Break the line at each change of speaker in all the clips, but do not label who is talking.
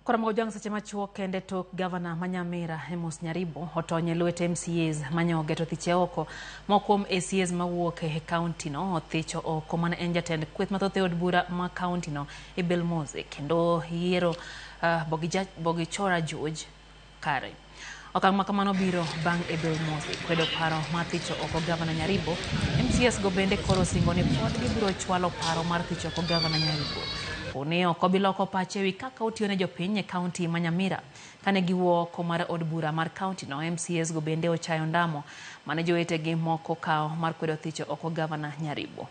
Kora maujang sa chamachuo kende tok Governor Manyamira Amos Nyaribo otonye lwete MCAs manyoge to thiche oko mokom ACAs mawuok e county no othicho oko mana en jatend kweth mathoth e od bura ma county no Bill Mose kendo yiero Bogichora George kare. Okang makamano biro bang Bill Mose kwedo paro mathicho oko Governor Nyaribo. MCAs go bende koro singone pod gibiro chwalo paro mar thicho oko Governor Nyaribo. Uneo kobiloko pache wi kaka otione jopiny e county Manyamira kane giwuok mar od bura mar county no. MCAs go bende ochayo ndamo mane jowetegi moko kao mar kwedo thicho oko Governor Nyaribo.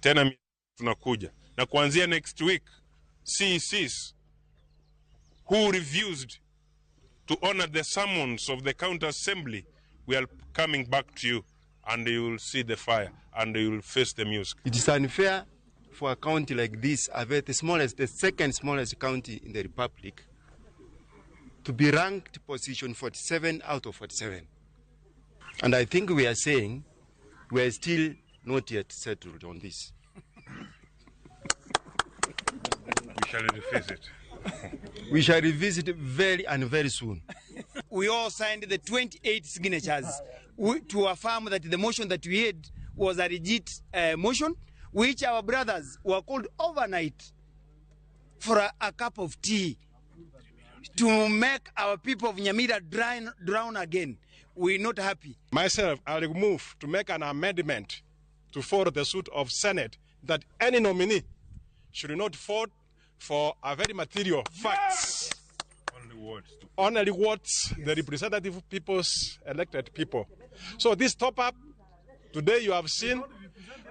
Tena tunakuja na kuanzia next week CECs who refused to honor the summons of the county assembly, we are coming back to you and you will see the fire and you will face the music.
It is unfair for a county like this, the second smallest county in the republic, to be ranked position 47 out of 47. And I think we are saying we are still not yet settled on this.
We shall revisit.
We shall revisit very soon.
We all signed the 28 signatures to affirm that the motion that we had was a legit motion, which our brothers were called overnight for a cup of tea to make our people of Nyamira drown again. We're not happy.
Myself, I will move to make an amendment to follow the suit of Senate that any nominee should not vote for a very material facts. Only words the representative people's elected people. So this top up today you have seen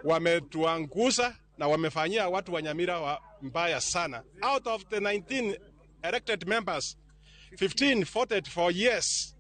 wametuangusa na wamefanyia watu wa Nyamira mbaya sana. Out of the 19 elected members, 15 voted for yes.